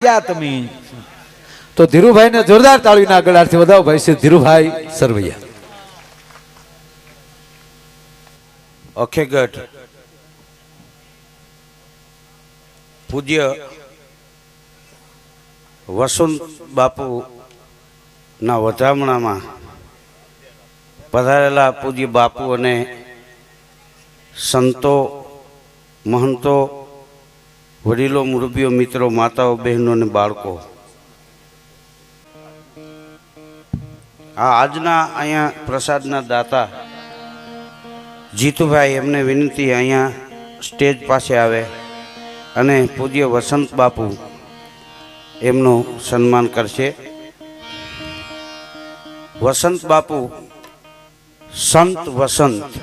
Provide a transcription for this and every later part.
क्या તમે તો ધીરુભાઈ ને જોરદાર તાળીના ગળાથી વધાવો ભાઈ છે ધીરુભાઈ સરવૈયા. અખેગઢ પૂજ્ય વસંત બાપુ ના વધામણામાં પધારેલા પૂજ્ય બાપુ અને સંતો મહંતો વડીલો મુરબીઓ મિત્રો માતાઓ બહેનો અને બાળકો, આ આજના અહીંયા પ્રસાદના દાતા જીતુભાઈ, એમને વિનંતી અહીંયા સ્ટેજ પાસે આવે અને પૂજ્ય વસંત બાપુ એમનું સન્માન કરશે. વસંત બાપુ સંત વસંત,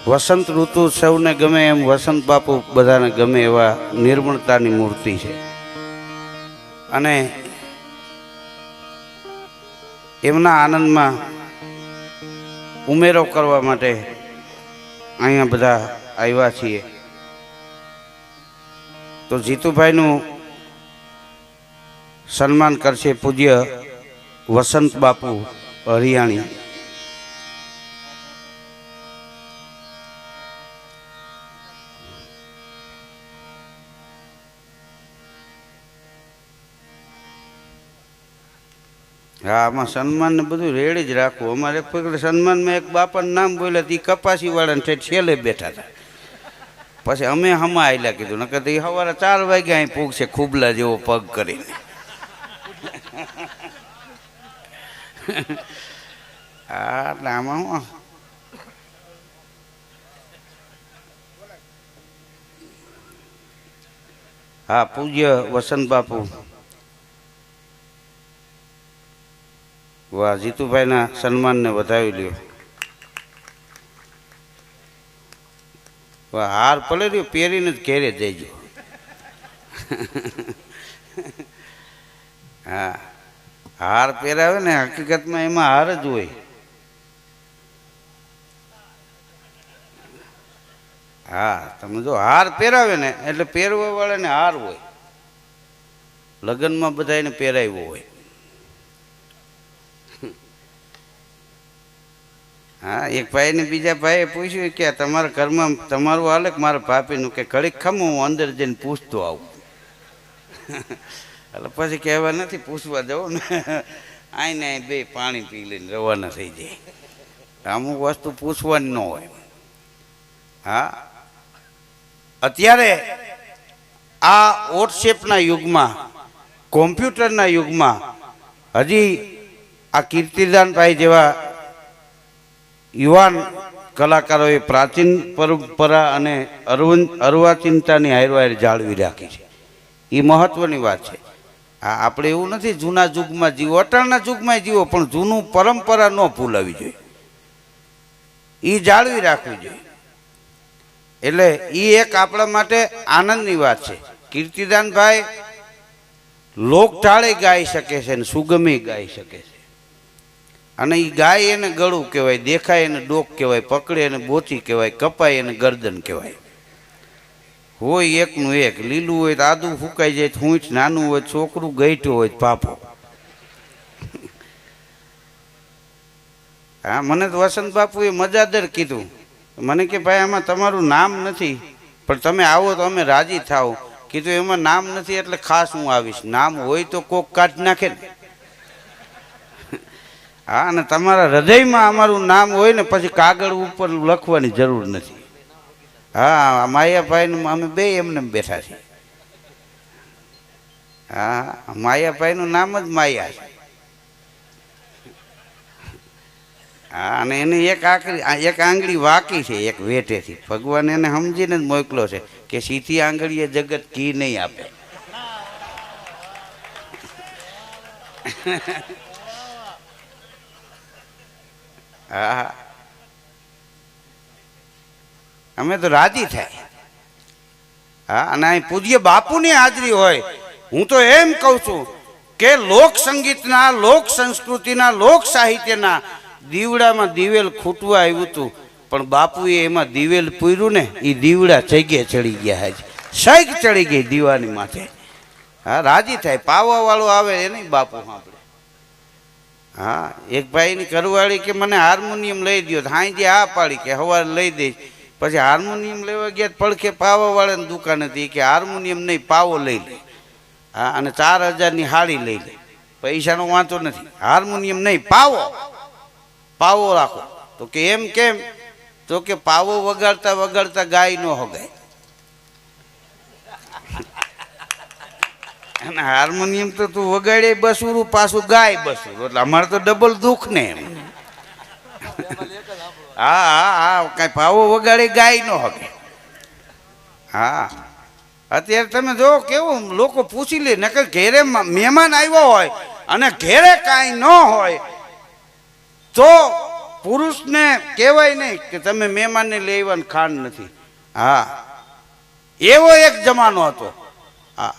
વસંત ઋતુ સૌને ગમે એમ વસંત બાપુ બધાને ગમે એવા નિર્મળતાની મૂર્તિ છે. અને એમના આનંદમાં ઉમેરો કરવા માટે અહીંયા બધા આવ્યા છીએ. તો જીતુભાઈનું સન્માન કરશે પૂજ્ય વસંત બાપુ હરિયાણી. હા, આમાં સન્માન ને બધું રેડી જ રાખવું. અમારે સન્માનમાં એક બાપાનું નામ બોલ્યા તે કપાસી વાળાને ઠેઠ છેલ્લે બેઠા હતા. પછી અમે હમા આયલા કીધું, નકર તો સવારે 4 વાગ્યા અહીં પૂગશે ખુબલા જેવો પગ કરીને. હા, એટલે આમાં હું હા પૂજ્ય વસંત બાપુ. વાહ, જીતુભાઈના સન્માનને વધાવી લ્યો. વાહ, હાર ભલે રહ્યો પહેરીને જ ઘેરે જઈજો. હા, હાર પહેરાવે ને હકીકતમાં એમાં હાર જ હોય. હા, તમે જો હાર પહેરાવે ને એટલે પહેરવા વાળાને હાર હોય. લગ્નમાં બધા એને પહેરાવ્યો હોય. હા, એક ભાઈને બીજા ભાઈએ પૂછ્યું કે તમારા ઘરમાં તમારું હાલે કે મારા ભાભીનું, કે ઘડીક ખમું હું અંદર જઈને પૂછતો આવું. એટલે પછી કહેવા નથી પૂછવા જવું ને, આઈને બે પાણી પી લઈને રવાના થઈ જાય. અમુક વસ્તુ પૂછવાની ન હોય. હા, અત્યારે આ વોટ્સએપના યુગમાં, કોમ્પ્યુટરના યુગમાં હજી આ કીર્તિદાનભાઈ જેવા યુવાન કલાકારોએ પ્રાચીન પરંપરા અને અર્વાચીનતાની હારવાર જાળવી રાખી છે. એ મહત્વની વાત છે. હા, આપણે એવું નથી જૂના યુગમાં જીવો, અટાણના યુગમાં જીવો, પણ જૂનું પરંપરા ન ભૂલાવી જોઈએ, એ જાળવી રાખવી જોઈએ. એટલે એ એક આપણા માટે આનંદની વાત છે. કીર્તિદાનભાઈ લોકઢાળે ગાઈ શકે છે ને સુગમી ગાઈ શકે છે. અને એ ગાય એને ગળું કહેવાય, દેખાય એને ડોક કહેવાય, પકડે એને બોચી કહેવાય, કપાય એને ગરદન કહેવાય. હોય એકનું એક, લીલું હોય તો આદું ફૂંકાઈ જાય, હૂંચ નાનું હોય, છોકરું ગઈઠું હોય પાપો. હા, મને તો વસંત બાપુએ મજાદર કીધું. મને કે ભાઈ આમાં તમારું નામ નથી, પણ તમે આવો તો અમે રાજી થાવ. કીધું એમાં નામ નથી એટલે ખાસ હું આવીશ. નામ હોય તો કોક કાઢ નાખે ને. હા, અને તમારા હૃદયમાં અમારું નામ હોય ને પછી કાગળ ઉપર લખવાની જરૂર નથી. હા, માયાભાઈ અમે બે એમને બેઠા છીએ. હા, માયાભાઈનું નામ જ માયા છે. હા, અને એને એક આંગળી વાકી છે એક વેટેથી. ભગવાન એને સમજીને જ મોકલો છે કે સીધી આંગળીએ જગત ઘી નહીં આપે. હા, અમે તો રાજી થાય. હા, અને અહીં પૂજ્ય બાપુની હાજરી હોય. હું તો એમ કહું છું કે લોક સંગીતના, લોક સંસ્કૃતિના, લોક સાહિત્યના દીવડામાં દિવેલ ખૂટવા આવ્યું હતું, પણ બાપુએ એમાં દિવેલ પૂર્યું ને, એ દીવડા જગ્યા ચડી ગયા. સૈક ચડી ગઈ દીવાની માથે. હા રાજી થાય, પાવા વાળો આવે એ નહીં બાપુ સાંભળે. હા એક ભાઈની ઘરવાળી કે મને હાર્મોનિયમ લઈ દો, હાંજે આ પાડી કે સવારે લઈ દઈશ. પછી હાર્મોનિયમ લેવા ગયા પડખે પાવા વાળાની દુકાન હતી કે હાર્મોનિયમ નહીં પાવો લઈ લે. હા અને 4000ની હાડી લઈ લે, પૈસાનો વાંધો નથી, હાર્મોનિયમ નહીં પાવો, પાવો રાખો. તો કે એમ કેમ? તો કે પાવો વગાડતા વગાડતા ગાય ન હગાય અને હાર્મોનિયમ તો તું વગાડે બસુરું પાછું ગાય બસુરું, એટલે અમારે તો ડબલ દુઃખ ને એમ. હા હા હા કઈ પાવો વગાડે ગાય ન હગે. હા અત્યારે તમે જો કેવું લોકો પૂછી લે, નકર ઘેરે મહેમાન આવ્યો હોય અને ઘેરે કાંઈ ન હોય તો પુરુષને કહેવાય નહીં કે તમે મહેમાનને લેવાનું ખાંડ નથી. હા એવો એક જમાનો હતો. હા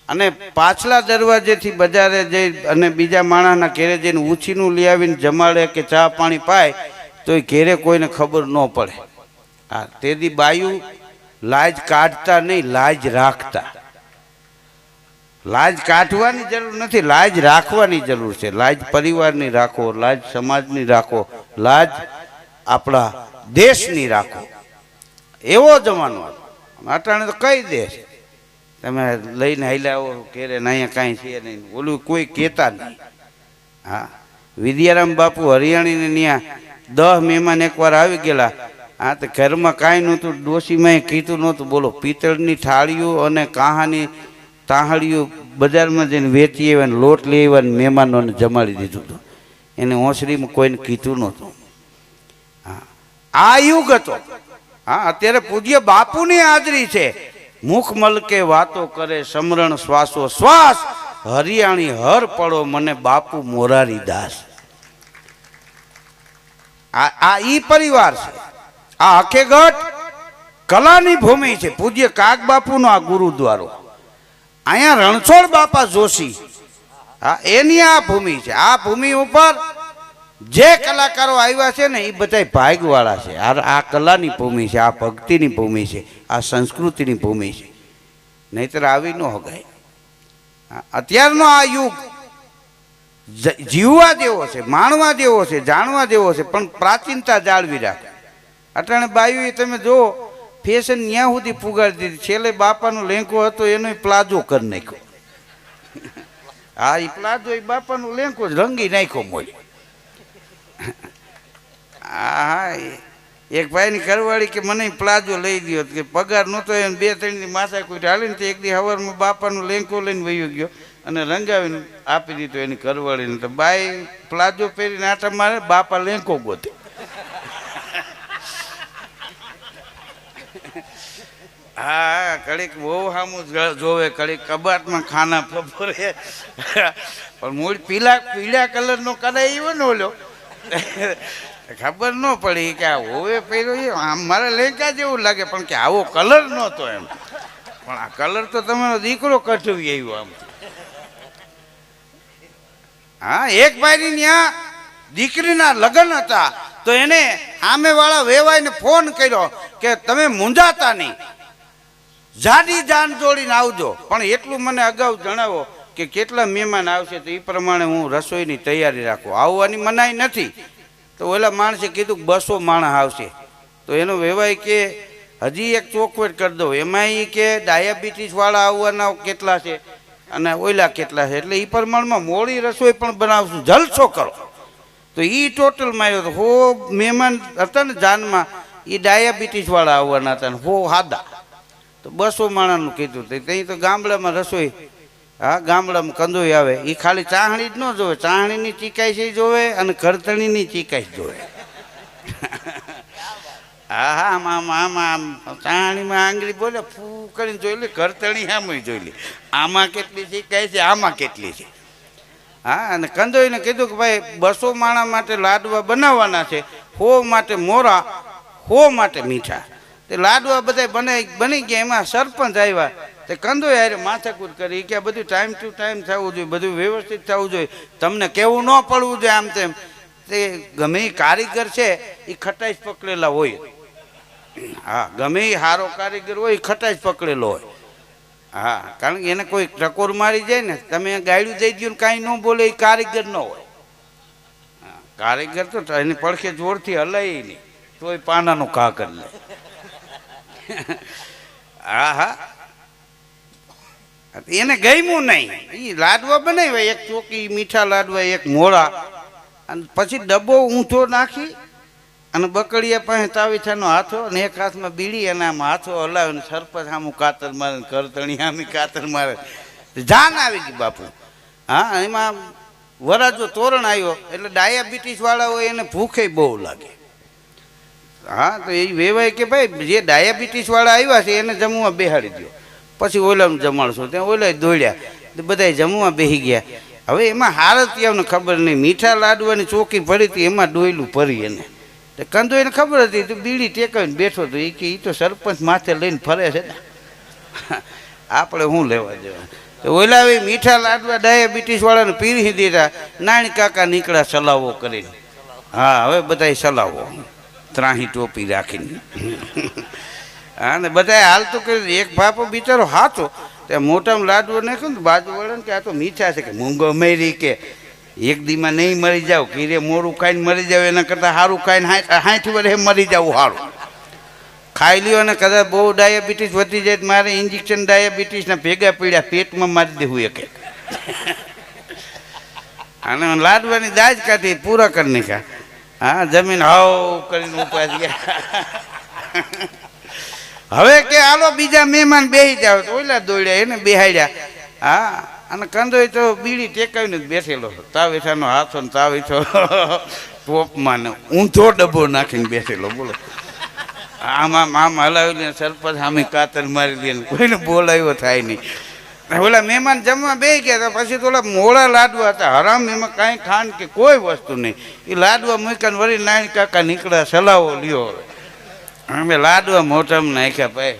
અને પાછલા દરવાજેથી બજારે જઈ અને બીજા માણસના ઘેરે જઈને ઉછીનું લઈ આવીને જમાડે કે ચા પાણી પાય તો એ ઘેરે કોઈને ખબર ન પડે. હા તેથી બાયું લાજ કાઢતા નહીં, લાજ રાખતા. લાજ કાઢવાની જરૂર નથી, લાજ રાખવાની જરૂર છે. લાજ પરિવારની રાખો, લાજ સમાજની રાખો, લાજ આપણા દેશની રાખો. એવો જમાનો હતો. અટાણે તો કઈ દેશ તમે લઈને હાલ્યા આવો ઘેરે, અહીંયા કાંઈ છે નહીં, ઓલું કોઈ કહેતા નહીં. હા વિદ્યારામ બાપુ હરિયાણીને ત્યાં 10 મહેમાન એકવાર આવી ગયેલા. હા તો ઘરમાં કાંઈ નહોતું, ડોશીમાં કીધું નહોતું, બોલો પિત્તળની થાળીઓ અને કાહાની તાહળીઓ બજારમાં જઈને વેચી આવ્યા ને લોટ લઈ આવ્યા ને મહેમાનોને જમાડી દીધું હતું. એને ઓસરીમાં કોઈને કીધું નહોતું. હા આ યુગ હતો. હા અત્યારે પૂજ્ય બાપુની હાજરી છે. મુખ મલકે વાતો કરે સમરણ શ્વાસો શ્વાસ, હરિયાણી હર પડો મને બાપુ મોરારી દાસ. આ ઈ પરિવાર છે. આ હકીકત કલાની ભૂમિ છે. પૂજ્ય કાગ બાપુનો આ ગુરુદ્વારો, અહીંયા રણછોડ બાપા જોશી, હા એની આ ભૂમિ છે. આ ભૂમિ ઉપર જે કલાકારો આવ્યા છે ને એ બધા ભાગવાળા છે. આ કલાની ભૂમિ છે, આ ભક્તિની ભૂમિ છે, આ સંસ્કૃતિની ભૂમિ છે. નહીતર આવી ન હગાય. અત્યારનો આ યુગ જીવવા જેવો છે, માણવા જેવો છે, જાણવા જેવો છે, પણ પ્રાચીનતા જાળવી રાખે. અટાણે બાયું તમે જો ફેશન ન્યા સુધી પુગાડી દીધી. છેલ્લે બાપાનો લેંકો હતો એનો પ્લાઝો કરી નાખ્યો. હા એ પ્લાઝો એ બાપાનો લેંકો જ રંગી નાખ્યો મોય. હા એક ભાઈની ઘરવાળી કે મને પ્લાઝો લઈ દો કે પગાર નહોતો એમ 2-3 દી માથા કોઈ હાલીને તો એક દી હવારમાં બાપાનો લેંકો લઈને વયો ગયો અને રંગાવીને આપી દીધો એની ઘરવાળીને. તો બાઈ પ્લાઝો પહેરીને આટા મારે, બાપા લેંકો ગોતે. હા કડીક બહુ સામું જોવે, કડીક કબાટમાં ખાના ફફરે, પણ મૂળ પીળા કલરનો કદાચ એવો ને ઓલો ખબર ન પડી કે આ હોવે પહેર્યો આમ મારા લેંકા જેવું લાગે, પણ કે આવો કલર નહોતો એમ. પણ આ કલર તો તમારો દીકરો કઠવી આવ્યો આમ. હા એક ભાઈની ત્યાં દીકરીના લગ્ન હતા તો એને સામેવાળા વેવાઈને ફોન કર્યો કે તમે મૂંઝાતા નહીં, જાડી જાન જોડીને આવજો, પણ એટલું મને અગાઉ જણાવો કે કેટલા મહેમાન આવશે તો એ પ્રમાણે હું રસોઈની તૈયારી રાખું. આવવાની મનાઈ નથી. તો ઓલા માણસે કીધું 200 માણસ આવશે. તો એનો વેવાય કે હજી એક ચોખવટ કરી દો, એમાં એ કે ડાયાબિટીસવાળા આવવાના કેટલા છે અને ઓલા કેટલા છે, એટલે એ પ્રમાણમાં મોડી રસોઈ પણ બનાવશું, જલસો કરો. તો એ ટોટલ માર્યો તો 100 મહેમાન હતા ને જાનમાં, એ ડાયાબિટીસવાળા આવવાના હતા ને 100 સાદા. તો 200 માણસનું કીધું. ત્યાં તો ગામડામાં રસોઈ, હા ગામડામાં કંદોઈ આવે, એ ખાલી ચાહણી જ ન જોવે, ચાહણીની ચીકાઈ જોવે અને ઘરતણીની ચીકાઈ જોવે. હા હા આમ આમ આમ ચાહણીમાં આંગળી બોલે ફૂ કરીને જોઈ લે, ઘરતણી આમ જોઈ લે, આમાં કેટલી ચીકાઈ છે, આમાં કેટલી છે. હા અને કંદોઈને કીધું કે ભાઈ 200 માણસ માટે લાડવા બનાવવાના છે, 100 માટે મોરા, 100 માટે મીઠા. તે લાડવા બધા બની ગયા. એમાં સરપંચ આવ્યા. તે કંદોય યારે માથાકૂટ કરી કે બધું ટાઈમ ટુ ટાઈમ થવું જોઈએ, બધું વ્યવસ્થિત થવું જોઈએ, તમને કેવું ન પડવું જોઈએ આમ તેમ. તે ગમે એ કારીગર છે એ ખટાઈશ પકડેલા હોય. હા ગમે એ સારો કારીગર હોય એ ખટાઈશ પકડેલો હોય. હા, કારણ કે એને કોઈ ટકોર મારી જાય ને, તમે ગાયડું દઈ દો ને કાંઈ ન બોલે, એ કારીગર ન હોય. હા, કારીગર તો એને પડખે જોરથી હલાય નહીં, તોય પાનાનો ઘા કરી લે. હા હા, એને ગમ્યું નહીં. એ લાડવા બનાવ્યા, એક ચોકી મીઠા લાડવા, એક મોળા, અને પછી ડબ્બો ઊંધો નાખી અને બકડીયા પાસે તાવીથાનો હાથો અને એક હાથમાં બીડી, અને આમ હાથો હલાવે ને સરપંચ આમ કાતર મારે, કરતણી આમી કાતર મારે, જાન આવી ગઈ બાપુ. હા, એમાં વરાજો તોરણ આવ્યો એટલે ડાયાબિટીસ વાળા હોય એને ભૂખે બહુ લાગે. હા, તો એ વેવાય કે ભાઈ જે ડાયાબિટીસ વાળા આવ્યા છે એને જમવા બેહાડી દો, પછી ઓલાનું જમાડશું. ત્યાં ઓલા દોડ્યા, બધા જમવા બેસી ગયા. હવે એમાં હાલત આવને ખબર નહીં, મીઠા લાડવાની ચોકી ભરી હતી, એમાં ડોયલું ભરી એને કંદો એને ખબર હતી, તો બીડી ટેકાવીને બેઠો હતો. એ કે એ તો સરપંચ માથે લઈને ફરે છે ને, આપણે શું લેવા દેવા. તો ઓલા મીઠા લાડવા ડાયાબિટીસ વાળાને પીરી દીધા. નાની કાકા નીકળ્યા સલાવો કરીને. હા, હવે બધા સલાવો ત્રાહી ટોપી રાખીને. હા, ને બધા હાલતું કર્યું. એક બાપો બિચારો હાથો ત્યાં મોટામાં લાડવો નાખ્યો ને બાજુ વળે કે આ તો મીઠા છે, કે મૂંગો મેરી, કે એક દીમાં નહીં મરી જાવ, કીરે મોરું ખાઈને મરી જાવ એના કરતાં સારું ખાઈને 60 વર્ષે મરી જવું સારું. ખાઈ લ્યો અને કદાચ બહુ ડાયાબિટીસ વધી જાય તો મારે ઇન્જેક્શન ડાયાબિટીસના ભેગા પીડ્યા પેટમાં મારી દેવું એક. અને લાડવાની દાજ કાઢી પૂરા કરી નાખ્યા. હા, જમીન હાવ કરીને ઉપાસ ગયા. હવે કે હાલો બીજા મહેમાન બેસી જાવ, તો ઓલા દોડ્યા એને બેહાડ્યા. હા, અને કંદોય તો બીડી ટેકાવીને જ બેઠેલો, તાવેઠાનો હાથો ને તાવેઠો ટોપમાં ને ઊંધો ડબ્બો નાખીને બેઠેલો. બોલો, આમ આમ હલાવી લે, સરપંચ સામે કાતર મારી દે, કોઈને બોલાવ્યો થાય નહીં. ઓલા મહેમાન જમવા બેસી ગયા હતા. પછી તો ઓલા મોળા લાડવા હતા, હરામ, એમાં કાંઈ ખાંડ કે કોઈ વસ્તુ નહીં. એ લાડવા મૂકીને વળી નાની કાકા નીકળ્યા, સલાવો લ્યો. અમે લાડવા મોટામાં નાખ્યા, ભાઈ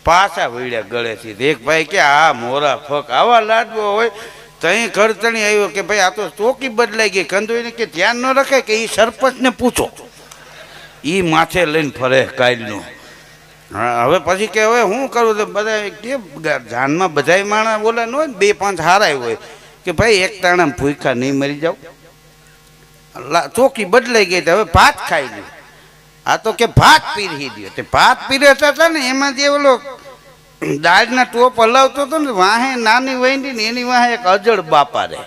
પાછા વળ્યા ગળેથી. એક ભાઈ કે આ મોરા ફક આવા લાડવા હોય તો અહીં કરતણી આવ્યો કે ભાઈ આ તો ચોકી બદલાઈ ગઈ. કંદોઈને કે ધ્યાન ન રખાય, કે એ સરપંચને પૂછો, એ માથે લઈને ફરે કાલનું. હા, હવે પછી કે હવે શું કરું? તો બધા કે જાનમાં બધા માણસ બોલા ન હોય ને, 2-5 હારાય હોય કે ભાઈ એક તાણા ભૂખા નહીં મરી જાવ, ચોકી બદલાઈ ગઈ. હવે ભાત ખાઈ લ્યો. આ તો કે ભાત પીરી દો. તે ભાત પીરસતા હતા ને, એમાં જે ઓલો દાળના ટોપ હલાવતો હતો ને, વાહે નાની વહીંડી ને એની વાહે એક અજળ બાપા રહે.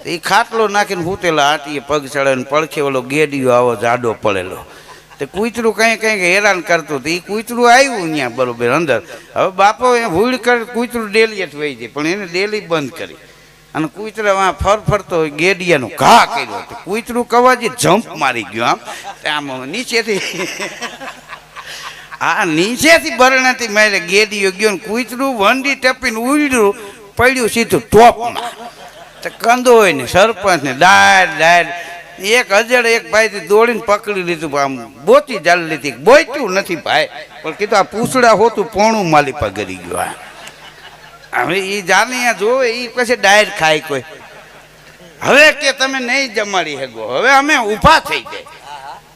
એ ખાટલો નાખીને ભૂતેલા આટીએ પગ ચડાવીને પડખે ઓલો ગેડીયો આવો જાડો પડેલો. તે કૂતરું કંઈક હેરાન કરતું હતું. એ કૂતરું આવ્યું ત્યાં બરોબર અંદર. હવે બાપો એ ભૂલ કરી, કૂતરું ડેલી જ વહી જાય, પણ એને ડેલી બંધ કરી અને કૂતરા વાં ફરફરતો ગેડિયાનો ઘા કર્યો. કૂતરું કવાજી જમ્પ મારી ગયો, આમ નીચેથી. હા, નીચેથી બરણાથી મારે ગેડીયો ગયો ને કૂતરું વંડી ટપીને ઉડ્યું, પડ્યું સીધું ટોપમાં. તો કંદો હોય ને સરપંચ ને ડાયર એક અજડ એક ભાઈ દોડીને પકડી લીધું, આમ બોતી ચાલી લીધી. બોત્યું નથી ભાઈ, પણ કીધું આ પૂછડા હોતું પોણું માલી પર ગરી ગયો. હવે એ જાને જોવે એ પછી ડાયર ખાય કોઈ. હવે કે તમે નહીં જમાડી શકો, હવે અમે ઊભા થઈ જાય.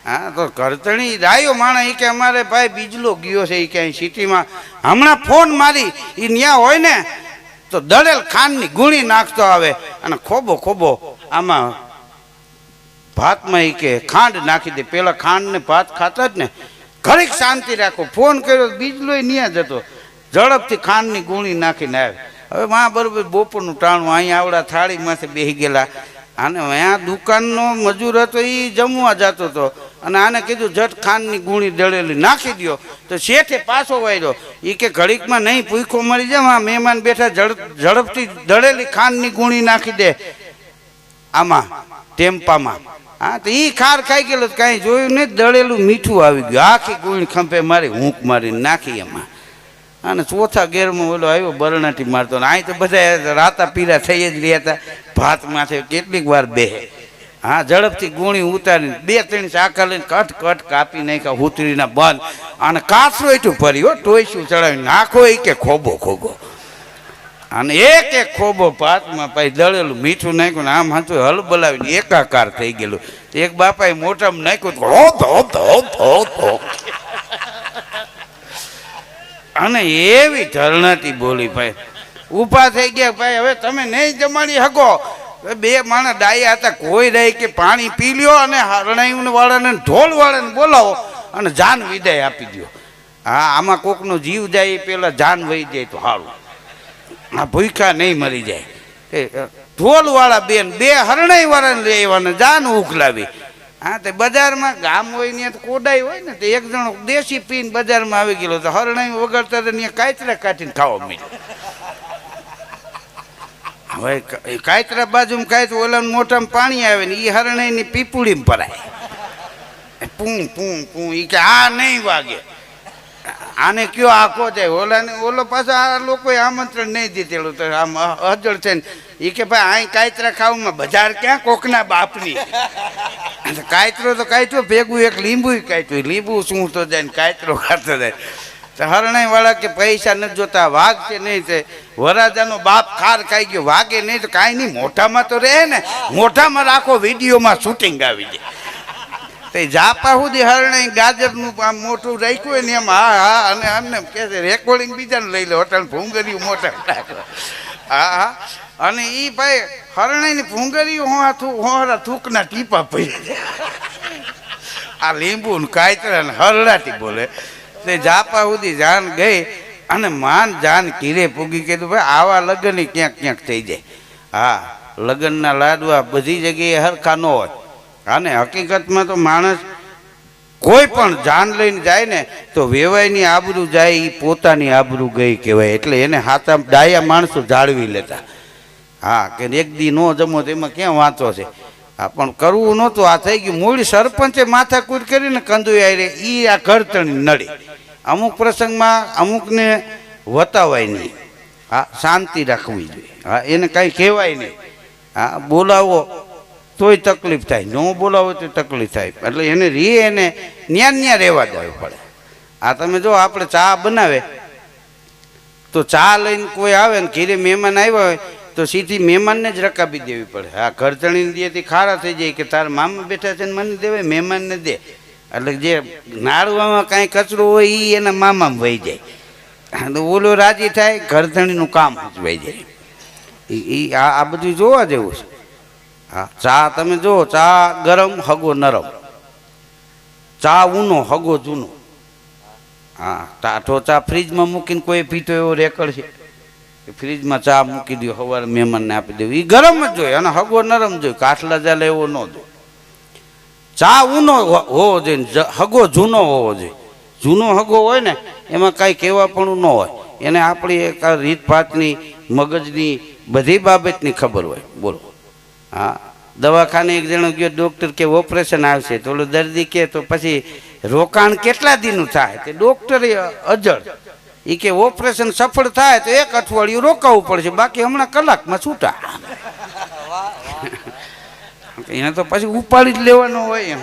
હા, તો કરતણી રાયો માણસ એ કે અમારે ભાઈ બીજલો ગયો છે, એ ક્યાંય સિટીમાં હમણાં ફોન મારી, એ ન્યા હોય ને તો દળેલ ખાંડની ગુણી નાખતો આવે અને ખોબો આમાં ભાતમાં એ કે ખાંડ નાખી દે. પેલા ખાંડ ને ભાત ખાતા જ ને, ઘડીક શાંતિ રાખો. ફોન કર્યો બીજલો ન્યા જતો, ઝડપથી ખાંડની ગુણી નાખીને આવે. હવે માં બરોબર બપોરનું ટાણું, અહીંયા આવડા થાળીમાંથી બેસી ગયેલા. અને અહીંયા દુકાનનો મજૂર હતો, એ જમવા જતો હતો અને આને કીધું ઝટ ખાંડની ગુણી દળેલી નાખી દો. તો શેઠે પાછો વાયરો, એ કે ઘડીકમાં નહીં ભૂખો મરી જાવ, આ મહેમાન બેઠા, ઝડપથી દળેલી ખાંડની ગુણી નાખી દે આમાં ટેમ્પામાં. હા, તો એ ખાર ખાઈ ગયેલો, કાંઈ જોયું નહીં, દળેલું મીઠું આવી ગયું. આખી ગુણી ખંભે મારી હૂંક મારીને નાખી એમાં. અને ચોથા ગેરમાં ઓલો આવ્યો બરણાટી મારતો, ને અહીં તો બધા રાતા પીરા થઈ જ રહ્યા હતા. ભાત માથે કેટલીક વાર બેહે. હા, ઝડપથી ગુણી ઉતારીને 2-3 ચાકા લઈને કટ કાપી નાખ્યા, હુતરીના બંધ. અને કાચરો એટલું ભર્યો, ટોયસું ચડાવી નાખો એ કે ખોબો. અને એક ખોબો ભાતમાં પછી દળેલું મીઠું નાખ્યું ને આમ હતું હલ બોલાવીને એકાકાર થઈ ગયેલું. એક બાપાએ મોટામાં નાખ્યું અને એવી ધરણાતી બોલી ભાઈ. ઊભા થઈ ગયા ભાઈ હવે તમે નહીં જમાડી શકો. બે માણસ ડાયા હતા કોઈ રહી કે પાણી પી લ્યો અને હરણાઈ વાળાને ઢોલ વાળાને બોલાવો અને જાન વિદાય આપી દો. હા આમાં કોકનો જીવ જાય એ પેલા જાન વહી જાય તો સારું. આ ભૂખા નહીં મરી જાય. ઢોલ વાળા બેન બે હરણાઈ વાળાને લઈ આવવાને જાન ઉખલાવી. હા તે બજારમાં ગામ હોય ને તો કોડાઈ હોય ને તો એક જણો દેશી પીને બજારમાં આવી ગયેલો તો હરણાઈ વગરતા તો ત્યાં કાચરા કાઢીને ખાવા મળ્યું. હવે કાચરા બાજુમાં કાંઈ તો ઓલા મોટામાં પાણી આવે ને એ હરણાઈની પીપુડીમાં ભરાય. પૂં પૂં પૂં એ કે આ નહીં વાગે આને કયો આખો જાય ઓલાને ઓલો પાછો આ લોકોએ આમંત્રણ નહીં દીધેલું તો આમ અજળ છે ને એ કે ભાઈ અહીં કાચરા ખાવામાં બજાર ક્યાં કોકના બાપની. કાચરો તો કાચરો ભેગું એક લીંબુ કાચ્યું લીંબુ શું તો જાય ને કાચરો ખાતો જાય. તો હરણાઈ વાળા કે પૈસા નથી જોતા વાઘ છે નહીં તે વરાજાનો બાપ ખાર ખાઈ ગયો વાગે નહીં તો કાંઈ નહીં મોઢામાં તો રહે ને મોઢામાં રાખો વિડીયોમાં શૂટિંગ આવી જાય. તો જાપા સુધી હરણાઈ ગાજરનું આમ મોટું રાખ્યું હોય ને એમ હા હા અને અમને કહે છે રેકોર્ડિંગ બીજાને લઈ લો હોટલ ભૂંગર્યું મોટા રાખો. હા હા અને એ ભાઈ હરણાઈની ભૂંગર્યું હોરા થૂકના ટીપા પડી આ લીંબુ ને કાચરા ને હરડાટી બોલે. તે જાપા સુધી જાન ગઈ અને માન જાન કીરે પૂગી કીધું ભાઈ આવા લગ્ન ક્યાંક ક્યાંક થઈ જાય. હા લગ્નના લાડવા બધી જગ્યાએ હરખા ન હોય. અને હકીકતમાં તો માણસ કોઈ પણ જાન લઈને જાય ને તો વેવાઈની આબરૂ જાય એ પોતાની આબરૂ ગઈ કહેવાય. એટલે એને હાથા ડાયા માણસો જાળવી લેતા. હા કે એક દી ન જમો તો એમાં ક્યાં વાંચો છે. હા પણ કરવું નહોતું આ થઈ ગયું. મૂળ સરપંચે માથાકૂટ કરીને કંદુઈ આરે એ આ ઘરતણી નડી. અમુક પ્રસંગમાં અમુકને વતાવાય નહીં. હા શાંતિ રાખવી જોઈએ. હા એને કાંઈ કહેવાય નહીં. હા બોલાવો તોય તકલીફ થાય ન બોલાવો તો તકલીફ થાય. એટલે એને એને ન્યા રહેવા દેવું પડે. આ તમે જો આપણે ચા બનાવે તો ચા લઈને કોઈ આવે ને ઘીરે મહેમાન આવ્યા હોય તો સીધી મહેમાનને જ રકાબી દેવી પડે. હા ઘરતણીને દેથી ખારા થઈ જાય કે તારા મામા બેઠા છે ને મને દેવાય મહેમાનને દે. એટલે જે નાળવામાં કાંઈ કચરો હોય એ એના મામામાં વહી જાય. ઓલો રાજી થાય ઘરતણીનું કામ વહી જાય. એ આ બધું જોવા જેવું છે. હા ચા તમે જુઓ ચા ગરમ હગો નરમ ચા ઊનો હગો જૂનો. હા ટાઢો ચા ફ્રીજમાં મૂકીને કોઈ પીતો એવો રેકડ છે ફ્રીજમાં ચા મૂકી દો સવારે મહેમાનને આપી દેવું એ ગરમ જ જોઈએ અને હગો નરમ જોઈએ કાઠલા ચાલે એવો ન જોઈએ. ચા ઊનો હોવો જોઈએ હગો જૂનો હોવો જોઈએ. જૂનો હગો હોય ને એમાં કાંઈ કહેવાપણું ન હોય. એને આપણી એક રીતભાતની મગજની બધી બાબતની ખબર હોય. બોલો હા દવાખાને એક જણો ગયો ડૉક્ટર કે ઓપરેશન આવશે તો ઓલો દર્દી કે તો પછી રોકાણ કેટલા દીનું થાય તે ડૉક્ટરે અજળ એ કે ઓપરેશન સફળ થાય તો 1 અઠવાડિયું રોકાવું પડશે બાકી હમણાં કલાકમાં છૂટા. એને તો પછી ઉપાડી જ લેવાનો હોય એમ.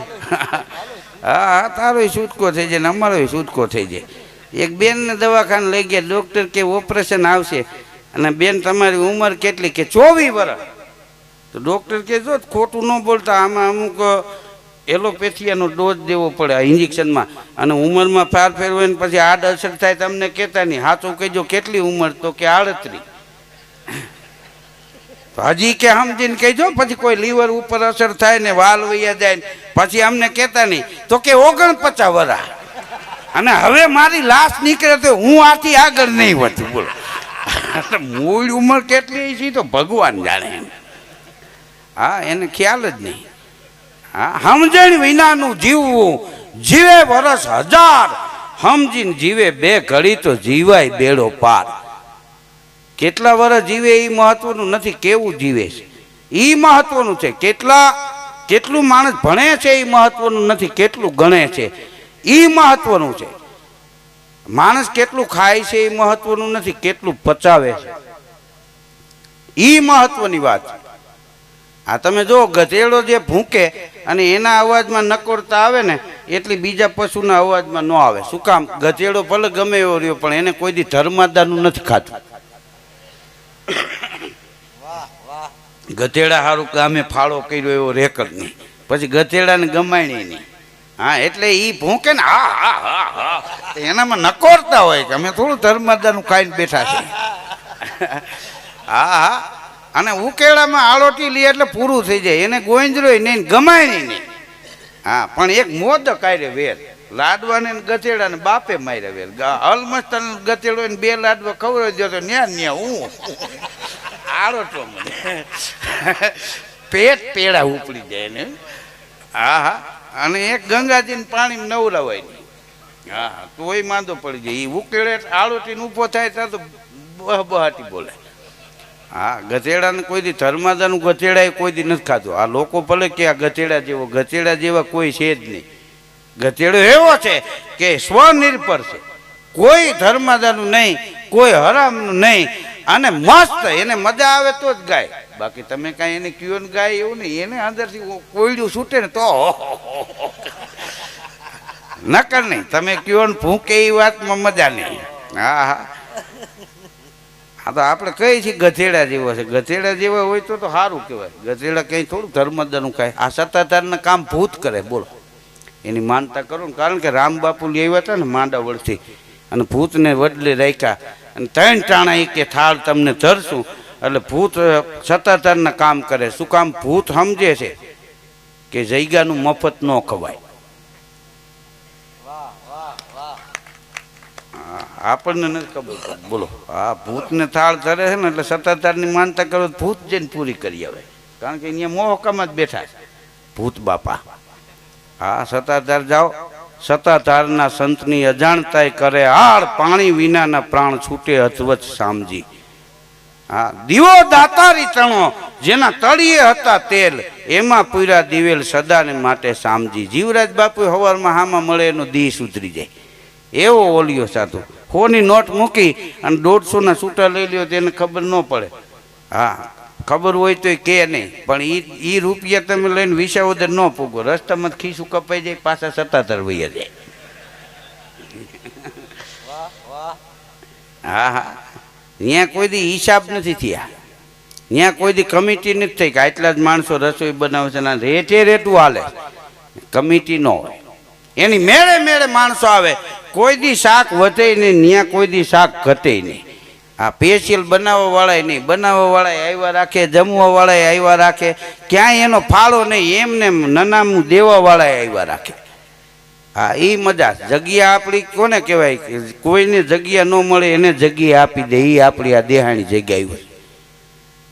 હા તારોય છૂટકો થઈ જાય ને અમારોય છૂટકો થઈ જાય. એક બેનને દવાખાને લઈ ગયા ડૉક્ટર કે ઓપરેશન આવશે અને બેન તમારી ઉંમર કેટલી કે 24 વર્ષ. તો ડૉક્ટર કે જો ખોટું ન બોલતા આમાં અમુક એલોપેથિયાનો ડોઝ દેવો પડે આ ઇન્જેક્શનમાં અને ઉંમરમાં ફેરફેર હોય ને પછી આડઅસર થાય તમને કહેતા નહીં. સાચું કહેજો કેટલી ઉંમર તો કે 38. હજી કે સમજીને કહેજો પછી કોઈ લીવર ઉપર અસર થાય ને વાલ વૈયા જાય ને પછી અમને કહેતા નહીં તો કે 49 વર્ષ અને હવે મારી લાશ નીકળે તો હું આથી આગળ નહીં વધું. બોલો મૂળ ઉંમર કેટલી છે તો ભગવાન જાણે. હા એને ખ્યાલ જ નહીં. હા સમજણ વિનાનું જીવવું જીવે વર્ષ 1000 સમજીને જીવે 2 ઘડી તો જીવાય બેડો પાર. કેટલા વર્ષ જીવે એ મહત્વનું નથી કેવું જીવે છે એ મહત્વનું છે. કેટલું માણસ ભણે છે એ મહત્વનું નથી કેટલું ગણે છે એ મહત્વનું છે. માણસ કેટલું ખાય છે એ મહત્વનું નથી કેટલું પચાવે છે એ મહત્વની વાત છે. આ તમે જો ગધેડો જે ભૂંકે અને એના અવાજમાં નકોરતા આવે ને એટલી બીજા પશુના અવાજમાં ન આવે. શું કામ? ગધેડો ભલે ગમે એવો રહ્યો પણ એને કોઈ દી ધર્માદાનું નથી ખાતું. ગધેડા સારું ગામે ફાળો કર્યો એવો રેકર્ડ નહીં પછી ગધેડાને ગમાણી નહીં. હા એટલે એ ભૂંકે ને હા હા હા હા એનામાં નકોરતા હોય કે અમે થોડું ધર્માદાનું ખાઈને બેઠા છે. હા હા, અને ઉકેડામાં આળોટી લે એટલે પૂરું થઈ જાય, એને ગોંજરો નહીં ગમાય નહીં. હા, પણ એક મોદક આરે વેર, લાડવાને ગચેડા ને બાપે મારે વેર, અલમસ્ત ગચેડો ને 2 લાડવા ખવડાવી દો તો ન્યા ન્યા હું આળોટો મને પેટ પેડા ઉપડી જાય ને. હા હા, અને એક ગંગાજીને પાણી નવરાવાય નહીં. હા હા, તોય માંદો પડી જાય. એ ઉકેળે આળોટીને ઊભો થાય ત્યાં તો બહાટી બોલે. હા, ગધેડાને કોઈ દી ધર્માદાનું ગધેડા કોઈ દી નથી ખાધું. આ લોકો ભલે કે આ ગધેડા જેવા કોઈ છે જ નહીં. ગધેડો એવો છે કે સ્વનિર્ભર છે, કોઈ ધર્માદાનું નહીં, કોઈ હરામનું નહીં, અને મસ્ત એને મજા આવે તો જ ગાય. બાકી તમે કાંઈ એને કયો ને ગાય એવું નહીં, એને અંદરથી કોયડું છૂટે ને તો નકર નહીં. તમે કયો ને ભૂકે એ વાતમાં મજા નહીં. હા હા, હા તો આપણે કહીએ છીએ ગધેડા જેવો છે. ગધેડા જેવા હોય તો સારું કહેવાય. ગધેડા કંઈ થોડું ધર્મદાનું કાંઈ. આ સત્તાધારના કામ ભૂત કરે, બોલો. એની માનતા કરો ને, કારણ કે રામ બાપુ લેવા હતા ને માંડા વળથી, અને ભૂતને વડલે રાખ્યા, અને 3 ટાણા એ કે થાળ તમને ધરશું. એટલે ભૂત સત્તાધારના કામ કરે. શું કામ? ભૂત સમજે છે કે જૈગાનું મફત ન ખવાય. આપણને નથી ખબર, બોલો. આ ભૂતને થાળ ધરે છે ને એટલે સત્તાધારની માનતા કરો, ભૂત જઈને પૂરી કરી આવે. કારણ કે અહીંયા મોહકામાં જ બેઠા છે ભૂત બાપા. હા, સત્તાધાર જાઓ. સત્તાધારના સંતની અજાણતાય કરે હાર, પાણી વિનાના પ્રાણ છૂટે અધવચ સામજી. હા, દીવો દાતારી તણો, જેના તળિયે હતા તેલ, એમાં પૂરા દિવેલ સદાને માટે સામજી. જીવરાજ બાપુ હવારમાં હામાં મળે એનો દી સુધરી જાય એવો ઓલિયો સાધુ. 100ની નોટ મૂકી અને 150ના છૂટા લઈ લ્યો તો એને ખબર ન પડે. હા, ખબર હોય તો કે નહીં, પણ એ રૂપિયા તમે લઈને વિસાવદર ન પૂગો, રસ્તામાં ખીસું કપાઈ જાય, પાછા સત્તાધાર વૈયા જાય. હા હા, ત્યાં કોઈ દી હિસાબ નથી થયા, ત્યાં કોઈ દી કમિટી નથી થઈ કે આટલા જ માણસો રસોઈ બનાવે છે ને રેઠે રેઠું હાલે. કમિટી ન હોય, એની મેળે મેળે માણસો આવે. કોઈ દી શાક વધે નહીં, ત્યાં કોઈ દી શાક ઘટે નહીં. આ સ્પેશિયલ બનાવવા વાળા નહીં, બનાવવા વાળા આવ્યા રાખે, જમવા વાળા આવ્યા રાખે, ક્યાંય એનો ફાળો નહીં, એમને નનામું દેવા વાળા આવ્યા રાખે. હા, એ મજા. જગ્યા આપણી કોને કહેવાય? કોઈને જગ્યા ન મળે એને જગ્યા આપી દે, એ આપણી આ દેહાણી જગ્યા હોય.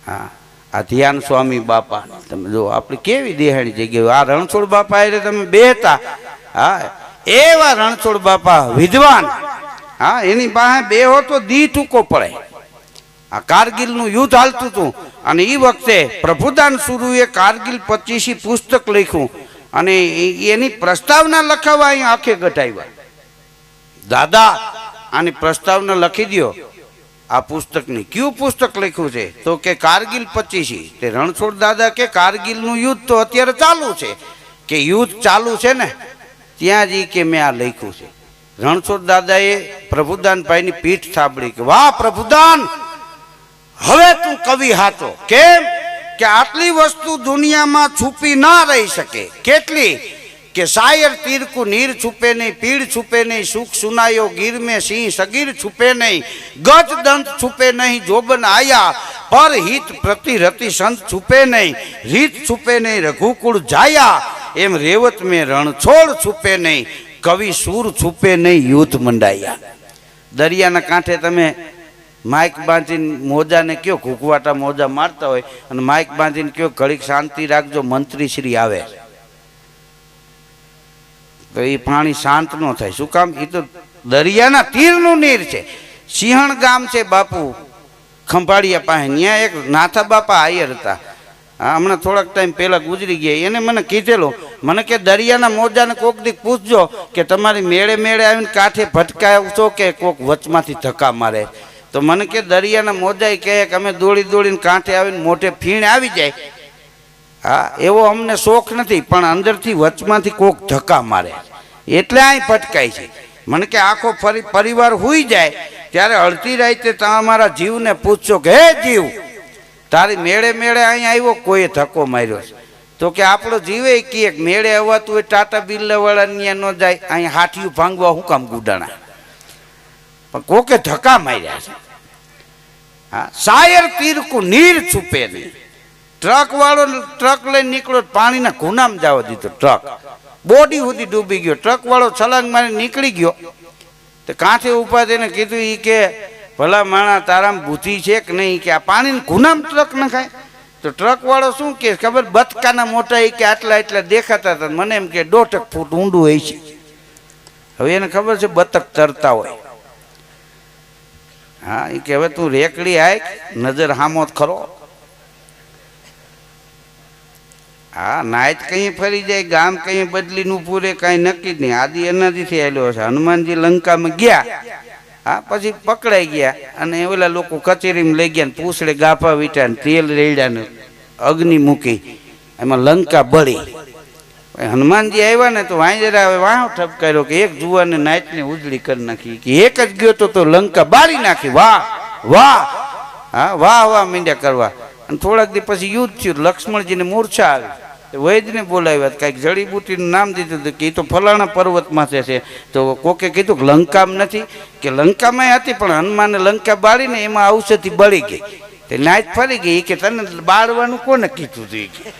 હા, આ ધ્યાન સ્વામી બાપા તમે જો, આપણી કેવી દેહાણી જગ્યા હોય. આ રણછોડ બાપા એટલે તમે બેહતા. હા, એવા રણછોડ બાપા વિદ્વાન. હા, એની પાસે બેહો તો દી ટૂંકો પડે. આ કારગિલનું યુદ્ધ હાલતું હતું, અને એ વખતે પ્રભુદાન સુરુએ કારગિલ 25 પુસ્તક લખ્યું, અને એની પ્રસ્તાવના લખાવવા અહીંયા આંખે ગઢાવ્યા. દાદા, આની પ્રસ્તાવના લખી દો આ પુસ્તકની. કયું પુસ્તક લખ્યું છે? તો કે કારગિલ 25. તે રણછોડ દાદા કે કારગિલનું યુદ્ધ તો અત્યારે ચાલુ છે. કે યુદ્ધ ચાલુ છે ને ત્યાં જ કે મેં આ લખ્યું છે. રણછોડ દાદાએ પ્રભુદાનભાઈની પીઠ થાબડી કે વાહ પ્રભુદાન, હવે તું કવિ હાચો. કેમ કે આટલી વસ્તુ દુનિયામાં છુપી ના રહી શકે. કેટલી? કે શાયર તીર કો નીર છુપે નહીં, પીડ છુપે નહીં, સુખ સુનાયો ગીર में સિંહ સગીર છુપે નહીં, ગજ દંત છુપે નહીં, જોબન આયા પર હિત પ્રતિ રતિ સંત છુપે નહીં, રીત છુપે નહીં, રઘુકુળ જાયા, એમ રેવત में રણછોડ છુપે નહીં, કવિ સૂર છુપે નહીં, યુદ્ધ મંડાયા. દરિયાના કાંઠે તમે માઇક બાંધીને મોજાને કયો, ઘૂઘવાટા મોજા મારતા હોય, અને માઇક બાંધીને કયો ઘડીક શાંતિ રાખજો, મંત્રી શ્રી આવે, તો એ પાણી શાંત ન થાય. શું કામ? એ તો દરિયાના તીરનું નીર છે. સિંહણ ગામ છે બાપુ ખંભાળિયા પાસે, ત્યાં એક નાથા બાપા આયર હતા. હા, હમણાં થોડાક ટાઈમ પહેલાં ગુજરી ગયા. એને મને કીધેલું, મને કે દરિયાના મોજાને કોક દી પૂછજો કે તમારી મેળે મેળે આવીને કાંઠે ભટકાવશો કે કોક વચમાંથી ધક્કા મારે. તો મને કે દરિયાના મોજાએ કહે કે અમે દોડી દોડીને કાંઠે આવીને મોઢે ફીણ આવી જાય. હા, એવો અમને શોખ નથી, પણ અંદરથી વચમાંથી કોક ધક્કા મારે એટલે અહીં ભટકાય છે. મને કે આખો પરિવાર હુઈ જાય ત્યારે અડધી રાતે તમારા જીવને પૂછશો કે હે જીવ, તારી મેળે મેળે અહીંયા આવ્યો, કોઈએ ધક્કો માર્યો છે? તો કે આપણો જીવે કે મેળે અવાતું હોય ટાટા બિરલાવાળા ત્યાં ન જાય, અહીંયા હાથિયું ભાંગવા હું કામ ગુડાણા? પણ કોકે ધક્કા માર્યા છે. હા, શાયર તીરકું નીર છુપે નહીં. ટ્રક વાળો ટ્રક લઈને નીકળ્યો, પાણીના ગુનામાં જવા દીધો. ટ્રક બોડી સુધી ડૂબી ગયો. ટ્રક વાળો છલાંગ મારી નીકળી ગયો. તો કાંઠે ઉભા થઈને કીધું, ઈ કે ભલા માણા તારામાં બુદ્ધિ છે કે નહીં, કે આ પાણીના ગુનામાં ટ્રક નખાય? તો ટ્રક વાળો શું કે ખબર, બતકાના મોટા એ કે આટલા એટલા દેખાતા હતા, મને એમ કે 1.5 ફૂટ ઊંડું હોય છે. હવે એને ખબર છે બતક તરતા હોય. હા, એ કે હવે તું રેકડી આય, નજર હામો ખરો. હા, નાયત કઈ ફરી જાય, ગામ કઈ બદલી નું પૂરે, કઈ નક્કી જ નહીં. આદિ એનાથી આવેલો છે. હનુમાનજી લંકામાં ગયા, હા, પછી પકડાઈ ગયા અને ઓલા લોકો કચેરીમાં લઈ ગયા, પૂછડે ગાફા વીટા, તેલ રેડ્યા ને અગ્નિ મૂકી, એમાં લંકા બળી. હનુમાનજી આવ્યા ને તો વાંજરા હવે વાહ ઠપકાર્યો કે એક જુવાને નાયતને ઉજળી કરી નાખી, કે એક જ ગયો તો લંકા બાળી નાખી. વાહ વાહ, હા, વાહ વાહ મીંડ્યા કરવા. અને થોડાક દી પછી યુદ્ધ થયું. લક્ષ્મણજીને મૂર્છા આવી. વૈદને બોલાવ્યા, કાંઈક જડીબુટીનું નામ દીધું હતું કે એ તો ફલાણા પર્વતમાં છે. તો કોકે કીધું કે લંકામાં નથી, કે લંકામાં હતી પણ હનુમાને લંકા બાળીને એમાં ઔષધિ બળી ગઈ. તે નાયત ફરી ગઈ કે તને બાળવાનું કોને કીધું હતું?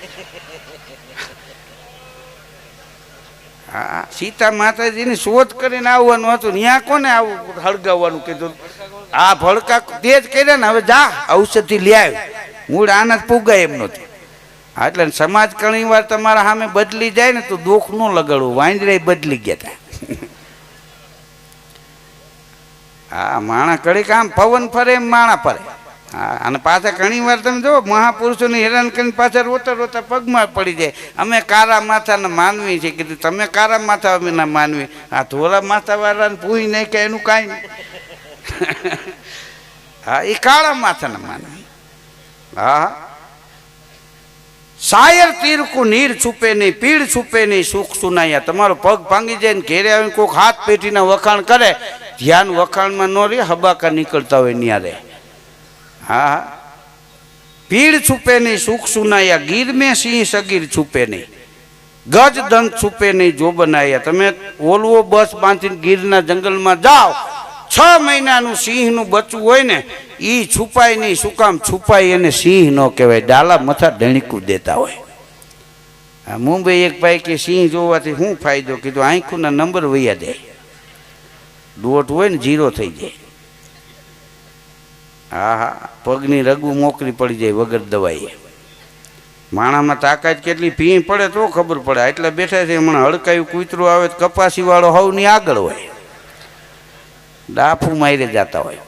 હા, સીતા માતાજીની શોધ કરીને આવવાનું હતું, ત્યાં કોને આવું હળગાવવાનું કીધું? આ ભડકા તેજ કર્યા ને, હવે જા ઔષધિ લઈ આવ. મૂળ આના જ પુગાય એમ નહોતું. એટલે સમાજ ઘણી વાર તમારા સામે બદલી જાય ને તો દુઃખ ન લગાડવું. વાંદરા બદલી ગયા હતા. હા, માણા ઘડીક આમ પવન ફરે એમ માણા ફરે. હા, અને પાછા ઘણી વાર તમે જો મહાપુરુષોને હેરાન કરીને પાછા રોતા રોતા પગમાં પડી જાય. અમે કારા માથાના માનવી છે. કીધું તમે કારા માથા અમે ના માનવી, આ ધોરા માથા વાળાને પૂરી નહીં કે એનું કાંઈ નહીં. હા, એ કાળા માથાના માનવી. હા, શાયર તીરકું નીર છુપે નહીં, પીડ છુપે નહીં, સુખ સુનાયા. તમારો પગ ભાંગી જાય ને ઘેરે આવીને કોઈક હાથ પેટીના વખાણ કરે, ધ્યાન વખાણમાં ન રહે, હબાકા નીકળતા હોય ન્યારે. હા, પીડ છુપે નહીં, સુખ સુનાયા. ગીર મેં સિંહ સગીર છુપે નહીં, ગજ દંત છુપે નહીં, જો બનાયા. તમે ઓલવો બસ બાંધીને ગીરના જંગલમાં જાઓ, 6 મહિનાનું સિંહનું બચ્ચું હોય ને, એ છુપાય નહીં. શું કામ છુપાય? એને સિંહ ન કહેવાય, ડાલા મથા ડણીકું દેતા હોય. મુંબઈ એક ભાઈ કે સિંહ જોવાથી શું ફાયદો? કીધું આંખોના નંબર વૈયા જાય, દોટ હોય ને 0 થઈ જાય. હા હા, પગની રગું મોકરી પડી જાય વગર દવાઈ. માણામાં તાકાત કેટલી ભીં પડે તો ખબર પડે. એટલા બેઠા છે હમણાં હડકાયું કૂતરું આવે તો કપાસી વાળો હવની આગળ હોય, ડાફું મારી જતા હોય.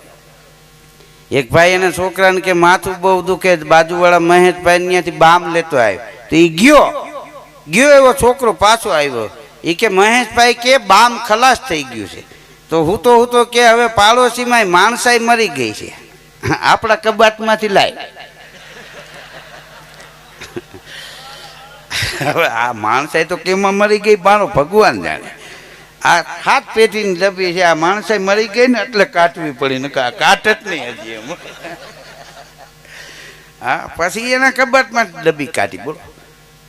એક ભાઈ એના છોકરાને કે માથું બહુ દુખે, બાજુવાળા મહેશભાઈ ત્યાંથી બામ લેતો આવ્યો. તો એ ગયો એવો છોકરો પાછો આવ્યો. એ કે મહેશભાઈ કે બામ ખલાસ થઈ ગયું છે. તો હું તો કે હવે પાડોશીમાં માણસાઈ મરી ગઈ છે, આપણા કબાટમાંથી લાય. હવે આ માણસાઈ તો કેમાં મરી ગઈ બાનો ભગવાન જાણે. આ હાથ પેટીની ડબ્બી છે, આ માણસાઈ મરી ગઈ ને એટલે કાઢવી પડી, ને કાટ જ નહીં હજી એમ. હા, પછી એના કબાટમાં ડબ્બી કાઢી, બોલો,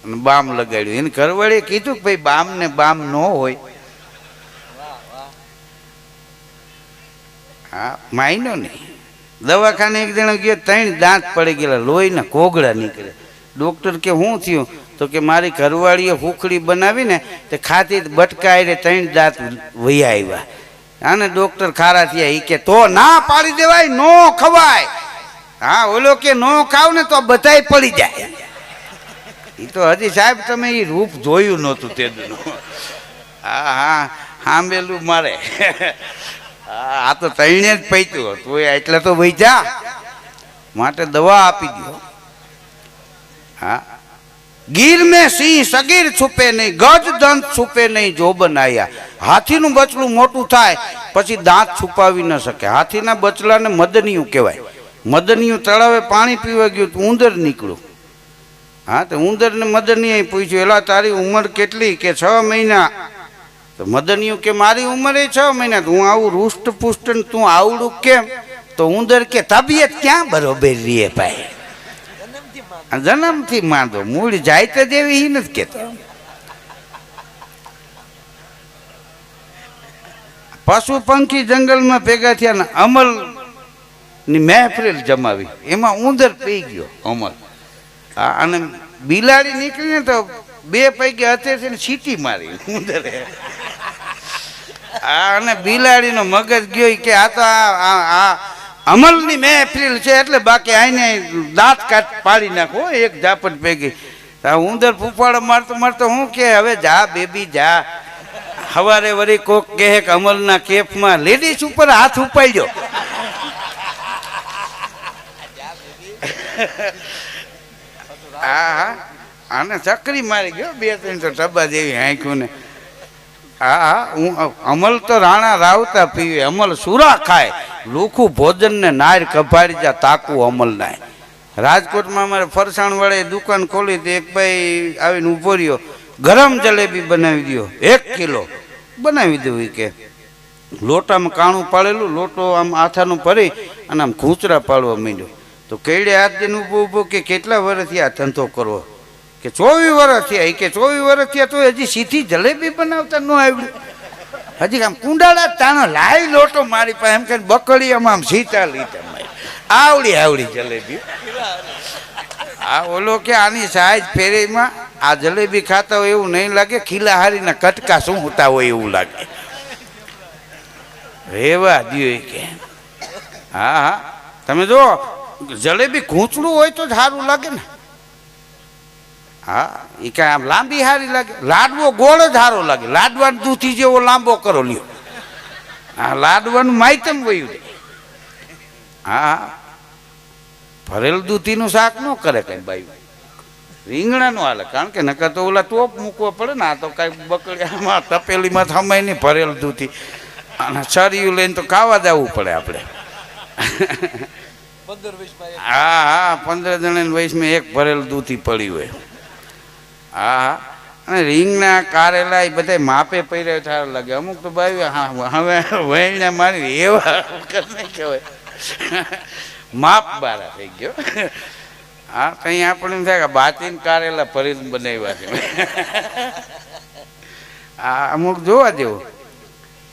અને બામ લગાડ્યું. એને ઘરવાળીએ કીધું કે ભાઈ બામ ને બામ ન હોય. હા, માયનો નહીં. દવાખાને એક જણા ગયો, 3 દાંત પડી ગયેલા, લોહીના કોગળા નીકળે. ડોક્ટર કે શું થયું? તો કે મારી ઘરવાળીએ હુખડી બનાવી ને તે ખાતી બટકા એટલે 3 દાંત વૈયા આવ્યા. આને ડોક્ટર ખારા થયા. એ કે તો ના પાડી દેવાય, નો ખવાય. હા, ઓલો કે નો ખાવ ને તો બધાય પડી જાય. એ તો હજી સાહેબ તમે એ રૂપ જોયું નહોતું તેનું. હા હા, સાંભળેલું મારે. આ તો 3 જ પૈતું હતું એટલે તો વહી જા, માટે દવા આપી દો. હા, ગીર મેં સિંહ સગીર છુપે નહીં, ગજ દંત છુપે નહીં, જો બનાયા. હાથીનું બચલું મોટું થાય પછી દાંત છુપાવી ન શકે. હાથીના બચલાને મદનિયું કહેવાય. મદનિયું તળાવે પાણી પીવા ગયું તો ઉંદર નીકળ્યું. હા, તો ઉંદરને મદનિયાએ પૂછ્યું, એલા તારી ઉંમર કેટલી? કે 6 મહિના. તો મદનિયું કે મારી ઉંમર 6 મહિના. હું આવું રૂષ્ટ પુષ્ટ તું આવડું કેમ? તો ઉંદર કે તબિયત ક્યાં બરોબર રીએ ભાઈ, જન્મથી માંદો, મૂળ જાય તો જેવી નથી કેતો. પશુ પંખી જંગલમાં ભેગા થયા ને અમલ ની મહેફિલ જમાવી, એમાં ઉંદર પી ગયો અમલ. અને બિલાડી નીકળીને તો બે પૈકી હથેથી ને સીટી મારી ઉંદરે. અને બિલાડીનો મગજ ગયો કે આ તો આ અમલની મહેફિલ છે એટલે બાકી આઈને દાંત કાટ પાડી નાખો એક ઝાપટ ભેગી. ઉંદર ફૂફાડો મારતો મારતો હું કે હવે જા બેબી જા. સવારે વળી કોક કહે કે અમલના કેફમાં લેડીઝ ઉપર હાથ ઉપાડ્યો. હા આને ચકરી મારી ગયો 2-3 તો ટબા જેવી હાંખ્યું ને. હા હું અમલ તો રાણા રાવતા પીવે, અમલ સુરા ખાય, લુખું ભોજન ને નાર કભારી જા તાકું અમલ નાય. રાજકોટમાં અમારે ફરસાણ વાળે દુકાન ખોલી તો એક ભાઈ આવીને ઉભો રહ્યો, ગરમ જલેબી બનાવી દો 1 કિલો. બનાવી દેવી કે લોટામાં કાણું પાડેલું, લોટો આમ આથાનું ભરી અને આમ ખૂંચરા પાડવા માંડ્યો. તો કેડે હાથ દઈને ઊભો ઊભો કે કેટલા વર્ષથી આ ધંધો કરવો? કે 24 વર્ષ થયા. એ કે 24 વર્ષ થયા તો હજી સીધી જલેબી બનાવતા ન આવડ્યું? હજી આમ કુંડાળા તાણો લાઈ લોટો મારી પાસે એમ કે બકડી આમ સીતા લીટા આવડી આવડી જલેબી. આ ઓલો કે આની સાઈઝ ફેરીમાં આ જલેબી ખાતા હોય એવું નહીં લાગે, ખીલા હારીના કટકા શું હોતા હોય એવું લાગે. રેવા દ્યો કે હા હા તમે જો જલેબી ખૂંચડું હોય તો જ સારું લાગે ને. હા એ કાંઈ આમ લાંબી સારી લાગે? લાડવો ગોળ જ સારો લાગે. લાડવાનું દૂધી જેવો લાંબો કરો લ્યો. હા લાડવાનું માયતમ વયું જાય. હા ભરેલ દૂધીનું શાક ન કરે કઈ બાઈ, રીંગણાનું હાલે, કારણ કે નકર તો ઓલા ટોપ મૂકવો પડે ને. આ તો કાંઈ બકડીયામાં તપેલીમાં થમાય નહીં ભરેલ દૂધી, અને છરિયું લઈને તો ખાવા જવું પડે આપણે. હા 15 જણાની વયસમાં એક ભરેલ દૂધી પડી હોય. હા અને રીંગણા કારેલા એ બધા માપે પડ્યા સારા લાગે. અમુક તો બાવી હવે વહેણા મારી એવા નહીં કહેવાય, માપ બારા થઈ ગયો. હા કંઈ આપણે એમ થાય કે બાચીને કારેલા ફરીને બનાવ્યા છે. હા અમુક જોવા જેવું.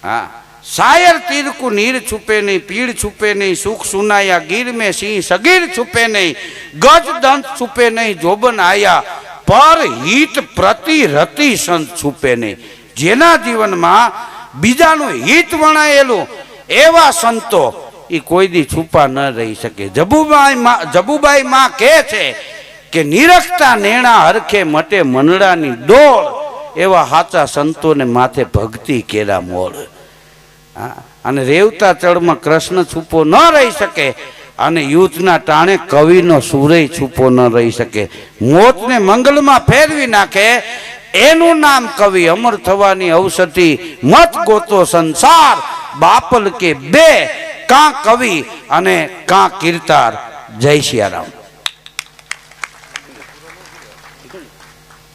હા શાયર તીર કો નીર છુપે નહીં, પીड़ છુપે નહીં, સુખ સુનાયા ગીર में सिंह सगीर છુપે નહીં, ગજ દંત છુપે નહીં, જોબન આયા પર હિત પ્રતિ રતિ સંત છુપે નહીં. જેના જીવનમાં બીજાનું હિત વણાયેલું એવા સંતો એ કોઈ દી છુપા ન રહી શકે. જબુબાઈ માં કહે છે કે નિરખતા નેણા હરખે મટે મનડાની ડોળ, એવા સાચા સંતોને માથે ભક્તિ કેરા મોળ. અને રેવતા ચડમાં કૃષ્ણ છુપો ન રહી શકે, અને યુદ્ધના ટાણે કવિનો સુરય છુપો ન રહી શકે. મોતને મંગલમાં ફેરવી નાખે એનું નામ કવિ. અમર થવાની ઔષધિ મત ગોતો સંસાર, બાપલ કે બે કાં કવિ અને કાં કીર્તાર. જય સિયારામ.